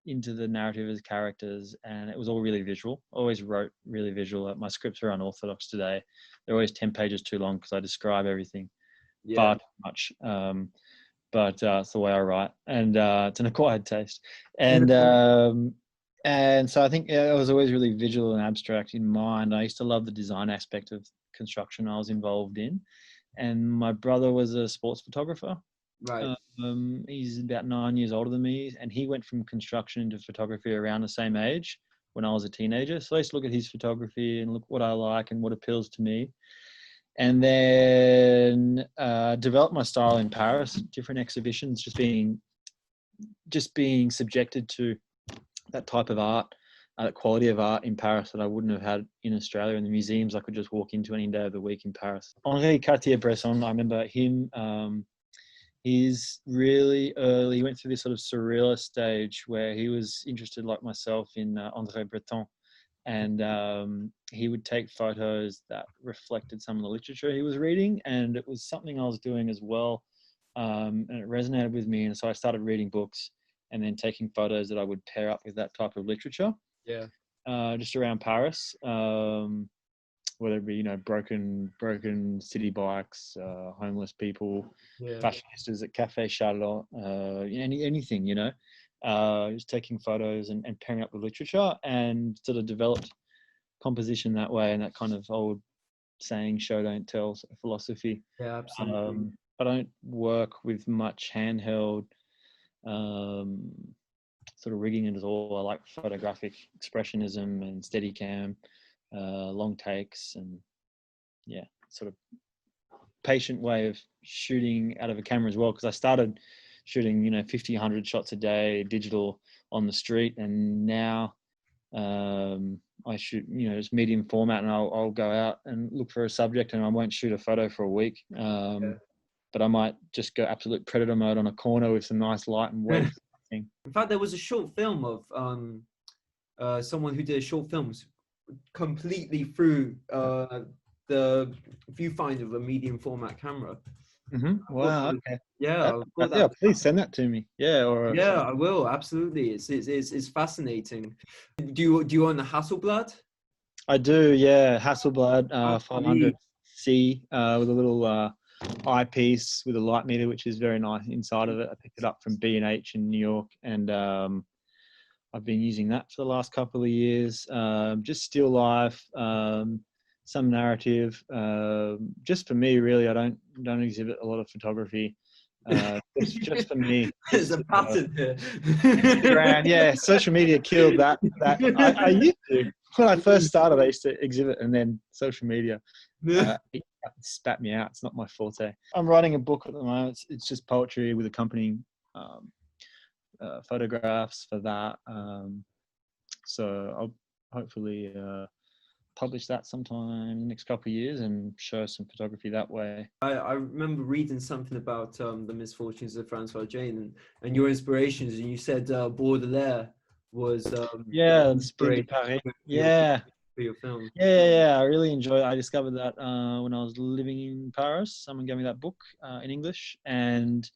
[SPEAKER 2] into the narrative as characters, and it was all really visual. I always wrote really visual. My scripts are unorthodox today. They're always 10 pages too long because I describe everything far too much. But it's the way I write, and it's an acquired taste. And so I think it was always really visual and abstract in mind. I used to love the design aspect of construction I was involved in. And my brother was a sports photographer. He's about 9 years older than me, and he went from construction into photography around the same age when I was a teenager. So I used to look at his photography and look what I like and what appeals to me, and then develop my style in Paris, different exhibitions, just being subjected to that type of art, that quality of art in Paris that I wouldn't have had in Australia. In the museums I could just walk into any day of the week in Paris. Henri Cartier-Bresson, I remember him. He's really early. He went through this sort of surrealist stage where he was interested, like myself, in André Breton and he would take photos that reflected some of the literature he was reading, and it was something I was doing as well, and it resonated with me, and so I started reading books and then taking photos that I would pair up with that type of literature.
[SPEAKER 1] Yeah.
[SPEAKER 2] Just around Paris, whether it be, you know, broken city bikes, homeless people, fashionistas at Cafe Charlotte, anything, you know, just taking photos and pairing up with literature, and sort of developed composition that way, and that kind of old saying, show don't tell sort of philosophy.
[SPEAKER 1] Yeah, absolutely.
[SPEAKER 2] I don't work with much handheld sort of rigging at all. I like photographic expressionism and Steadicam, long takes, and yeah, sort of patient way of shooting out of a camera as well, because I started shooting, you know, 50, 100 shots a day digital on the street, and now I shoot, you know, just medium format, and I'll go out and look for a subject, and I won't shoot a photo for a week, but I might just go absolute predator mode on a corner with some nice light and wait for something.
[SPEAKER 1] In fact, there was a short film of someone who did short films completely through the viewfinder of a medium format camera.
[SPEAKER 2] Wow. Okay.
[SPEAKER 1] Yeah.
[SPEAKER 2] Yeah. Please send that to me. Yeah. Or
[SPEAKER 1] yeah, I will. Absolutely. It's fascinating. Do you own the Hasselblad?
[SPEAKER 2] I do. Yeah. Hasselblad 500C with a little eyepiece with a light meter, which is very nice inside of it. I picked it up from B&H in New York, and I've been using that for the last couple of years. Just still life, some narrative. Just for me, really. I don't exhibit a lot of photography. Just for me.
[SPEAKER 1] There's a pattern here.
[SPEAKER 2] Instagram, yeah, social media killed that. I used to. When I first started, I used to exhibit, and then social media spat me out. It's not my forte. I'm writing a book at the moment. It's just poetry with accompanying photographs for that. So I'll hopefully publish that sometime in the next couple of years and show some photography that way.
[SPEAKER 1] I remember reading something about the Misfortunes of Francois Jane and your inspirations, and you said Baudelaire was
[SPEAKER 2] Inspiration. Paris.
[SPEAKER 1] For your film.
[SPEAKER 2] Yeah. I really enjoyed it. I discovered that when I was living in Paris. Someone gave me that book in English, and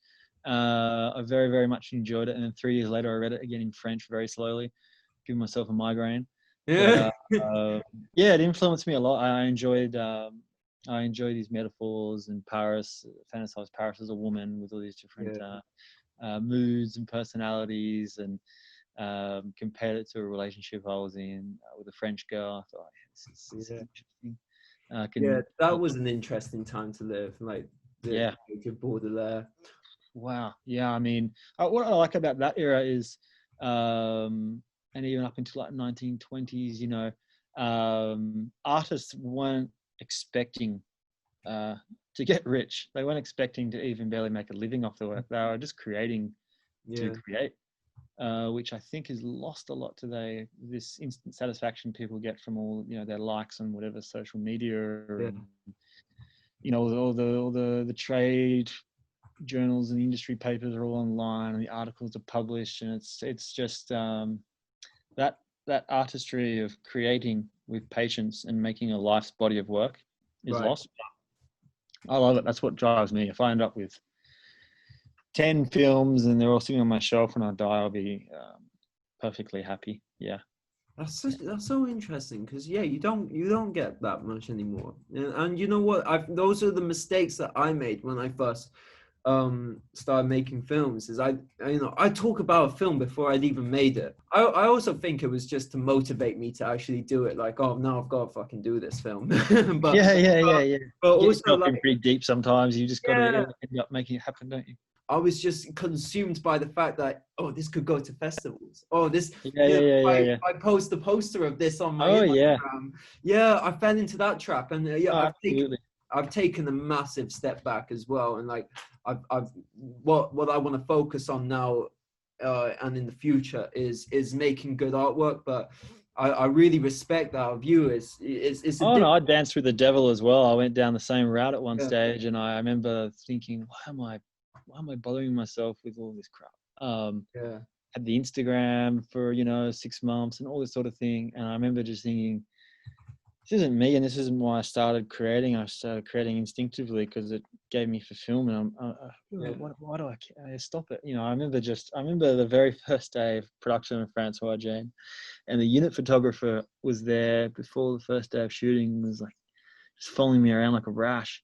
[SPEAKER 2] I very, very much enjoyed it. And then 3 years later, I read it again in French very slowly, giving myself a migraine.
[SPEAKER 1] Yeah.
[SPEAKER 2] But, yeah, it influenced me a lot. I enjoyed these metaphors, and Paris, fantasized Paris as a woman with all these different moods and personalities, and compared it to a relationship I was in with a French girl. I thought, this is interesting.
[SPEAKER 1] That was an interesting time to live. Like Baudelaire.
[SPEAKER 2] Wow. Yeah. I mean, what I like about that era is, and even up into like 1920s, you know, artists weren't expecting to get rich. They weren't expecting to even barely make a living off the work. They were just creating to create. Which I think is lost a lot today. This instant satisfaction people get from all, you know, their likes on whatever social media, and, you know, all the trade journals and industry papers are all online, and the articles are published, and it's just that artistry of creating with patience and making a life's body of work is lost. I love it. That's what drives me. If I end up with 10 films and they're all sitting on my shelf when I die, I'll be perfectly happy. Yeah.
[SPEAKER 1] That's so interesting, because you don't get that much anymore. And you know what? Those are the mistakes that I made when I first started making films. Is I talk about a film before I'd even made it. I also think it was just to motivate me to actually do it. Like, oh, now I've got to fucking do this film. But But also, like,
[SPEAKER 2] pretty deep sometimes. You just got to end up making it happen, don't you?
[SPEAKER 1] I was just consumed by the fact that, oh, this could go to festivals. Oh, this. I post a poster of this on my Instagram. I fell into that trap, and I've taken a massive step back as well. And like, what I want to focus on now, and in the future is making good artwork. But I really respect that of you.
[SPEAKER 2] I danced with the devil as well. I went down the same route at one stage, and I remember thinking, why am I bothering myself with all this crap? had the Instagram for, 6 months and all this sort of thing. And I remember just thinking, this isn't me, and this isn't why I started creating. I started creating instinctively because it gave me fulfillment. Why do I stop it? I remember the very first day of production of Francois Jane, and the unit photographer was there before the first day of shooting, was like just following me around like a rash.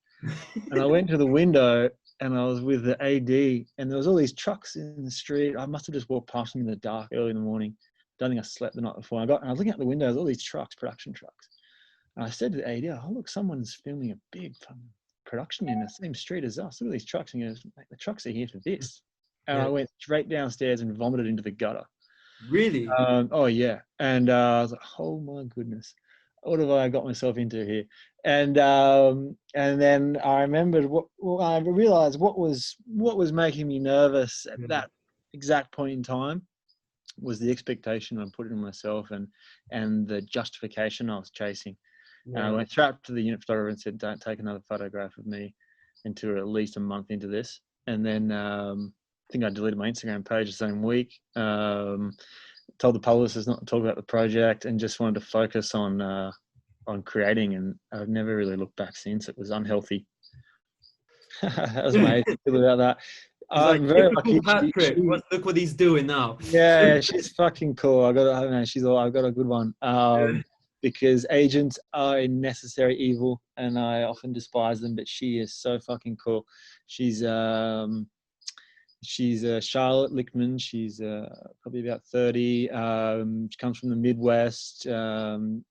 [SPEAKER 2] And I went to the window and I was with the AD, and there was all these trucks in the street. I must have just walked past them in the dark early in the morning. Don't think I slept the night before. And I was looking out the windows, all these trucks, production trucks. And I said to the AD, oh, look, someone's filming a big production in the same street as us. Look at these trucks. And he goes, the trucks are here for this. And I went straight downstairs and vomited into the gutter.
[SPEAKER 1] Really?
[SPEAKER 2] Oh, yeah. And I was like, oh, my goodness. What have I got myself into here? And then I remembered I realized what was making me nervous at that exact point in time was the expectation I put in myself and the justification I was chasing. And I went straight up to the unit photographer and said, don't take another photograph of me until at least a month into this. And then I think I deleted my Instagram page the same week. Told the publicist not to talk about the project and just wanted to focus on creating. And I've never really looked back since. It was unhealthy. That was my attitude about that. I'm very lucky.
[SPEAKER 1] Look what he's doing now.
[SPEAKER 2] Yeah, she's fucking cool. I've got a good one. Because agents are a necessary evil, and I often despise them. But she is so fucking cool. She's Charlotte Lichtman. She's probably about 30. She comes from the Midwest. From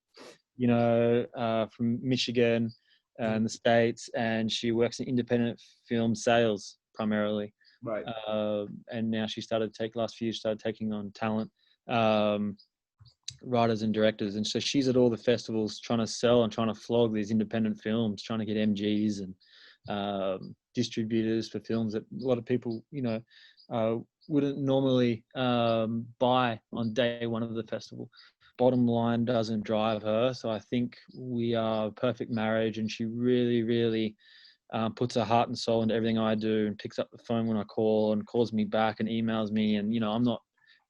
[SPEAKER 2] Michigan and the States, and she works in independent film sales primarily.
[SPEAKER 1] Right.
[SPEAKER 2] And now last few years started taking on talent, writers and directors. And so she's at all the festivals trying to sell and trying to flog these independent films, trying to get MGs and distributors for films that a lot of people, wouldn't normally buy on day one of the festival. Bottom line doesn't drive her. So I think we are a perfect marriage, and she really, really puts her heart and soul into everything I do, and picks up the phone when I call and calls me back and emails me. And, I'm not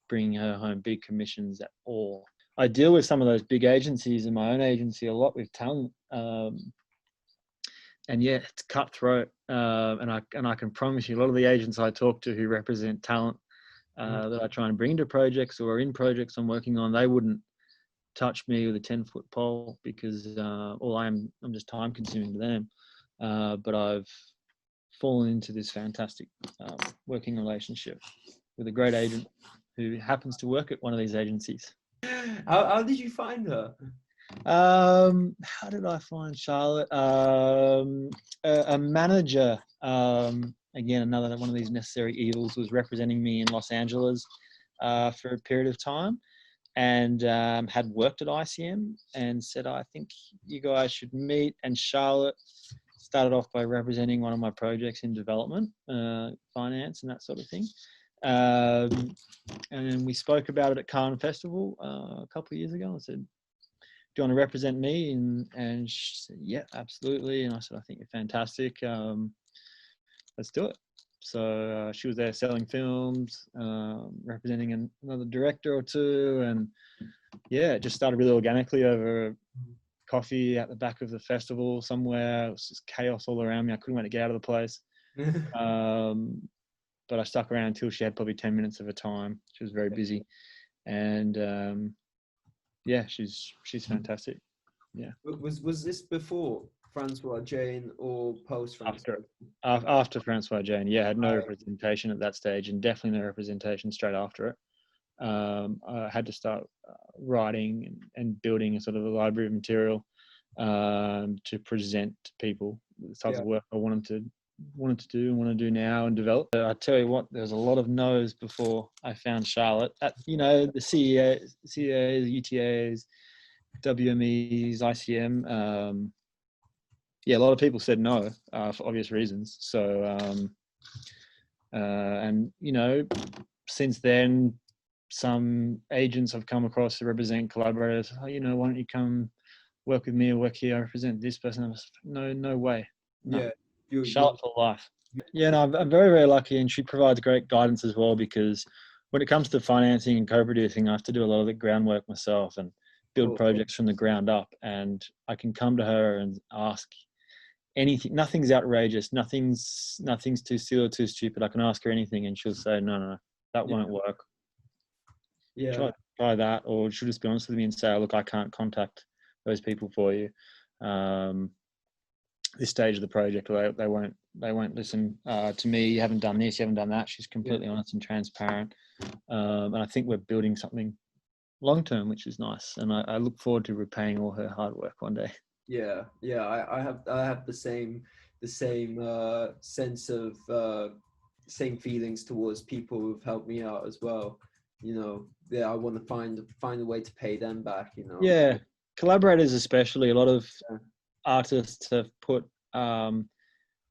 [SPEAKER 2] bringing her home big commissions at all. I deal with some of those big agencies in my own agency a lot with talent. And yeah, it's cutthroat. And I can promise you a lot of the agents I talk to who represent talent that I try and bring into projects or in projects I'm working on, they wouldn't touch me with a 10-foot pole because I'm just time consuming to them. But I've fallen into this fantastic working relationship with a great agent who happens to work at one of these agencies.
[SPEAKER 1] How did you find her?
[SPEAKER 2] How did I find Charlotte? A manager, again, another one of these necessary evils, was representing me in Los Angeles for a period of time, and had worked at ICM and said, I think you guys should meet. And Charlotte started off by representing one of my projects in development, finance and that sort of thing. And then we spoke about it at Cannes Festival a couple of years ago. I said, do you want to represent me? And she said, yeah, absolutely. And I said, I think you're fantastic. Let's do it. So she was there selling films, representing another director or two. And yeah, it just started really organically over coffee at the back of the festival somewhere. It was just chaos all around me. I couldn't wait to get out of the place. But I stuck around until she had probably 10 minutes of her time. She was very busy. And yeah, she's fantastic. Yeah.
[SPEAKER 1] Was this before Francois Jane or post Francois?
[SPEAKER 2] After Francois Jane, yeah, had no representation at that stage, and definitely no representation straight after it. I had to start writing and building a sort of a library of material to present to people the type of work I wanted to do and want to do now and develop. But I tell you what, there was a lot of no's before I found Charlotte. The CEOs, UTAs, WMEs, ICM. Yeah, a lot of people said no for obvious reasons. So, and since then, some agents have come across to represent collaborators. Oh, why don't you come work with me or work here? I represent this person. I was like, no way. No.
[SPEAKER 1] Yeah.
[SPEAKER 2] Charlotte for life. Yeah, no, I'm very, very lucky, and she provides great guidance as well, because when it comes to financing and co-producing, I have to do a lot of the groundwork myself and build projects from the ground up. And I can come to her and ask anything. Nothing's outrageous. Nothing's too silly or too stupid. I can ask her anything, and she'll say, no, that won't work.
[SPEAKER 1] Yeah.
[SPEAKER 2] Try that, or she'll just be honest with me and say, look, I can't contact those people for you. This stage of the project, they won't listen to me. You haven't done this, you haven't done that. She's completely honest and transparent, and I think we're building something long term, which is nice. And I look forward to repaying all her hard work one day.
[SPEAKER 1] Yeah. I have the same sense of same feelings towards people who've helped me out as well. You know, I want to find a way to pay them back. You know.
[SPEAKER 2] Yeah, collaborators especially. A lot of artists have put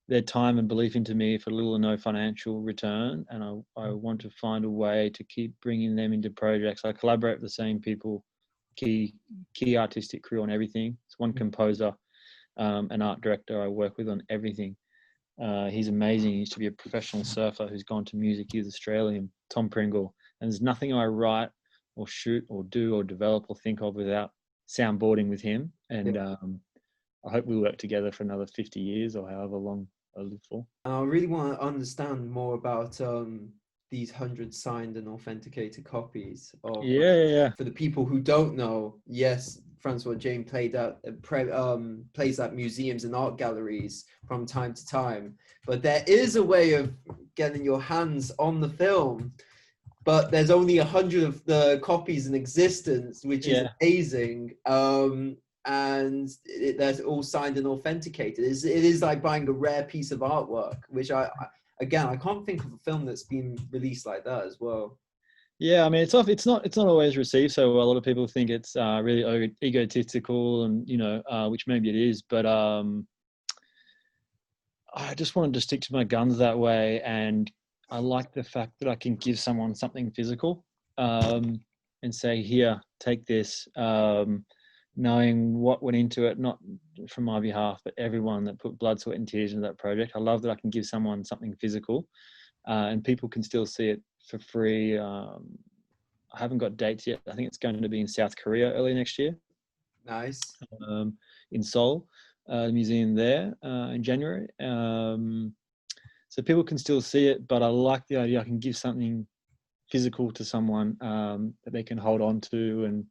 [SPEAKER 2] their time and belief into me for little or no financial return, and I want to find a way to keep bringing them into projects. I collaborate with the same people, key artistic crew on everything. It's one composer, an art director I work with on everything. He's amazing. He used to be a professional surfer who's gone to Music Youth Australia, Tom Pringle. And there's nothing I write or shoot or do or develop or think of without soundboarding with him. And I hope we work together for another 50 years or however long I live for.
[SPEAKER 1] I really want to understand more about these 100 signed and authenticated copies of. For the people who don't know, yes, Francois Jane plays at museums and art galleries from time to time, but there is a way of getting your hands on the film. But there's only 100 of the copies in existence, which is amazing. And they're all signed and authenticated. It is like buying a rare piece of artwork, which I can't think of a film that's been released like that as well.
[SPEAKER 2] Yeah, I mean, it's not always received so well. A lot of people think it's really egotistical, and which maybe it is, but I just wanted to stick to my guns that way, and I like the fact that I can give someone something physical and say, here, take this, knowing what went into it, not from my behalf, but everyone that put blood, sweat and tears into that project. I love that I can give someone something physical and people can still see it for free. I haven't got dates yet. I think it's going to be in South Korea early next year.
[SPEAKER 1] Nice.
[SPEAKER 2] In Seoul, the museum there in January. So people can still see it, but I like the idea I can give something physical to someone that they can hold on to and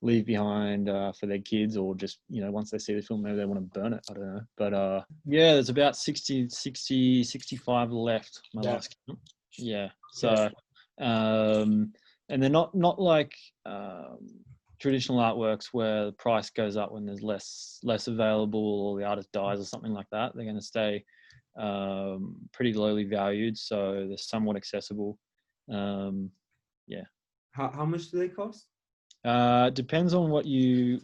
[SPEAKER 2] leave behind for their kids, or just, once they see the film, maybe they want to burn it. I don't know. But there's about 65 left, my last count. Yeah. So, and they're not like traditional artworks where the price goes up when there's less available or the artist dies or something like that. They're going to stay pretty lowly valued, so they're somewhat accessible.
[SPEAKER 1] How much do they cost?
[SPEAKER 2] Depends on what you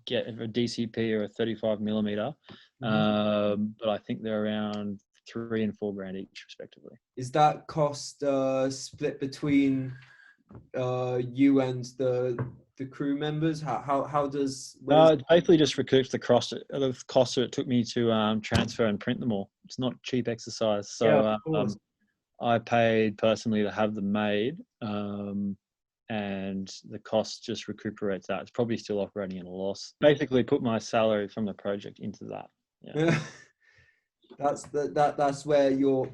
[SPEAKER 2] get, a DCP or a 35 millimeter. But I think they're around $3,000 and $4,000 each, respectively.
[SPEAKER 1] Is that cost split between you and the crew members? How does?
[SPEAKER 2] It basically just recoups the cost that it took me to transfer and print them all. It's not a cheap exercise. So I paid personally to have them made, and the cost just recuperates that. It's probably still operating at a loss. Basically, put my salary from the project into that. Yeah.
[SPEAKER 1] That's where your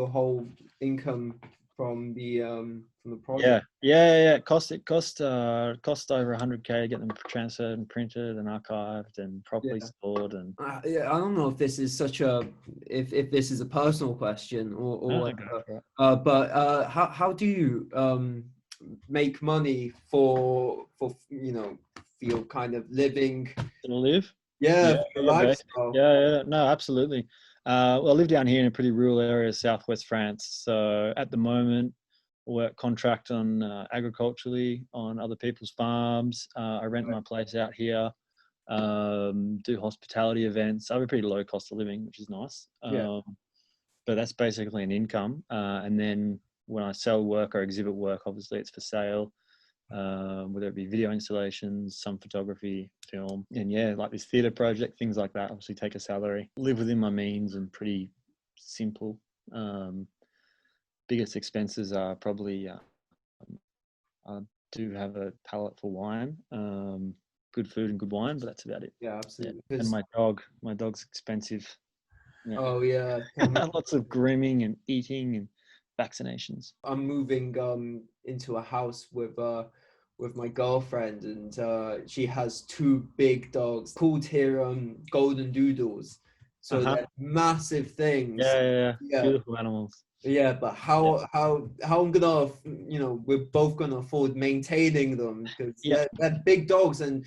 [SPEAKER 1] whole income from the project.
[SPEAKER 2] Yeah. It cost over $100,000 to get them transferred and printed and archived and properly stored. And
[SPEAKER 1] I don't know if this is if this is a personal question or whatever. But how do you make money for your kind of living
[SPEAKER 2] to live?
[SPEAKER 1] lifestyle?
[SPEAKER 2] No, absolutely. Well, I live down here in a pretty rural area, southwest France. So at the moment, I work contract on agriculturally on other people's farms. I rent my place out here, do hospitality events. I have a pretty low cost of living, which is nice. But that's basically an income. And then when I sell work or exhibit work, obviously it's for sale. Whether it be video installations, some photography, film, and like this theatre project, things like that, obviously take a salary. Live within my means and pretty simple. biggest expenses are probably I do have a palate for wine, good food and good wine, but that's about it.
[SPEAKER 1] Yeah,
[SPEAKER 2] Yeah.
[SPEAKER 1] absolutely.
[SPEAKER 2] And my dog's expensive. Yeah.
[SPEAKER 1] Oh yeah.
[SPEAKER 2] Lots of grooming and eating and vaccinations.
[SPEAKER 1] I'm moving into a house with my girlfriend, and she has two big dogs called here golden doodles. So
[SPEAKER 2] Uh-huh.
[SPEAKER 1] they're massive things.
[SPEAKER 2] Yeah.
[SPEAKER 1] Yeah.
[SPEAKER 2] Beautiful animals.
[SPEAKER 1] Yeah, but
[SPEAKER 2] Yeah.
[SPEAKER 1] how I'm gonna, we're both gonna afford maintaining them because
[SPEAKER 2] Yeah.
[SPEAKER 1] they're big dogs, and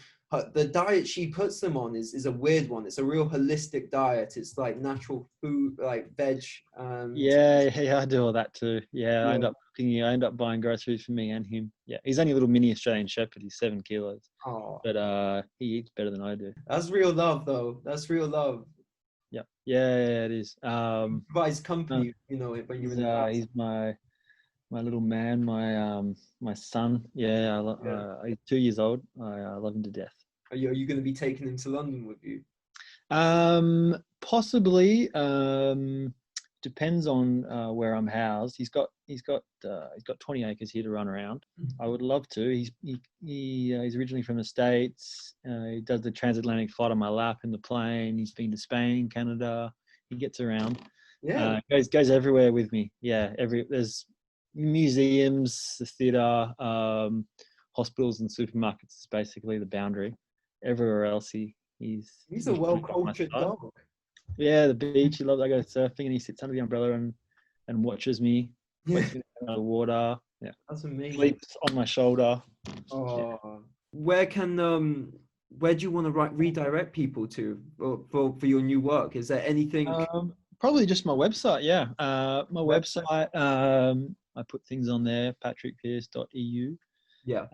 [SPEAKER 1] the diet she puts them on is a weird one. It's a real holistic diet. It's like natural food, like veg, and
[SPEAKER 2] Yeah, I do all that too. Yeah, I
[SPEAKER 1] yeah.
[SPEAKER 2] end up cooking. I end up buying groceries for me and him. Yeah, he's only a little mini Australian Shepherd. He's 7 kilos,
[SPEAKER 1] Oh,
[SPEAKER 2] but he eats better than I do.
[SPEAKER 1] that's real love, though. That's real love.
[SPEAKER 2] Yeah, it is.
[SPEAKER 1] Provides
[SPEAKER 2] No,
[SPEAKER 1] company, when you're in the house.
[SPEAKER 2] he's my little man, my son. Yeah,
[SPEAKER 1] Yeah.
[SPEAKER 2] he's 2 years old. I love him to death.
[SPEAKER 1] Are you going to be taking him to London with you?
[SPEAKER 2] Possibly. Depends on where I'm housed. He's got 20 acres here to run around. I would love to. He's originally from the States. He does the transatlantic flight on my lap in the plane. He's been to Spain, Canada. He gets around.
[SPEAKER 1] Yeah.
[SPEAKER 2] Goes everywhere with me. Yeah, there's museums, the theatre, hospitals, and supermarkets is basically the boundary. Everywhere else, he's
[SPEAKER 1] A
[SPEAKER 2] pretty on my
[SPEAKER 1] well-cultured
[SPEAKER 2] side.
[SPEAKER 1] dog.
[SPEAKER 2] Yeah, the beach. He loves. I go surfing, and he sits under the umbrella and watches me.
[SPEAKER 1] Yeah,
[SPEAKER 2] Lets me out of the water. Yeah,
[SPEAKER 1] that's amazing.
[SPEAKER 2] sleeps on my shoulder.
[SPEAKER 1] Oh, where do you want to redirect people to for your new work? Is there anything?
[SPEAKER 2] Probably just my website. Yeah, my
[SPEAKER 1] Website?
[SPEAKER 2] website. I put things on there. patrickpearse.eu.
[SPEAKER 1] Yeah.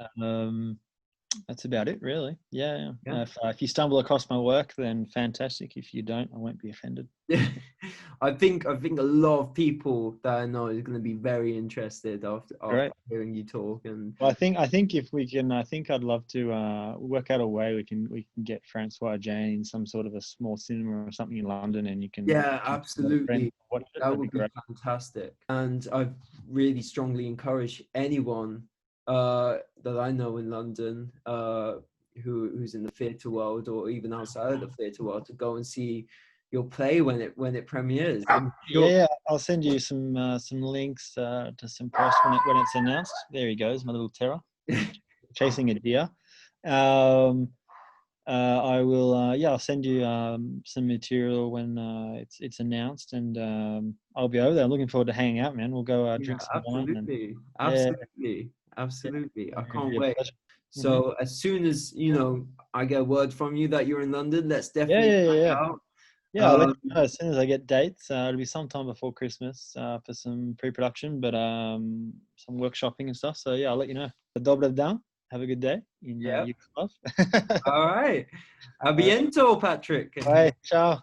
[SPEAKER 2] That's about it, really. Yeah.
[SPEAKER 1] Yeah.
[SPEAKER 2] If you stumble across my work, then fantastic. If you don't, I won't be offended.
[SPEAKER 1] Yeah, I think a lot of people that I know is going to be very interested after hearing you talk. And
[SPEAKER 2] well, I think if we can, I think I'd love to work out a way we can get Francois Jane in some sort of a small cinema or something in London, and you can
[SPEAKER 1] absolutely, that would be
[SPEAKER 2] great.
[SPEAKER 1] fantastic. And I really strongly encourage anyone that I know in London who's in the theatre world or even outside of the theatre world to go and see your play when it premieres.
[SPEAKER 2] Yeah, I'll send you some links to some press when it's announced. There he goes, my little terror, chasing a deer. I will. I'll send you some material when it's announced, and I'll be over there. I'm looking forward to hanging out, man. We'll go drink some wine.
[SPEAKER 1] Absolutely. I
[SPEAKER 2] It'll
[SPEAKER 1] can't
[SPEAKER 2] be a
[SPEAKER 1] wait.
[SPEAKER 2] pleasure.
[SPEAKER 1] So as soon as I get word from you that you're in London, let's definitely hang out.
[SPEAKER 2] Yeah, I'll let you know as soon as I get dates. It'll be sometime before Christmas for some pre-production, but some workshopping and stuff. So yeah, I'll let you know. Dobre dan. Have a good day in Yugoslavia.
[SPEAKER 1] All right. A biento, Patrick.
[SPEAKER 2] Bye. Ciao.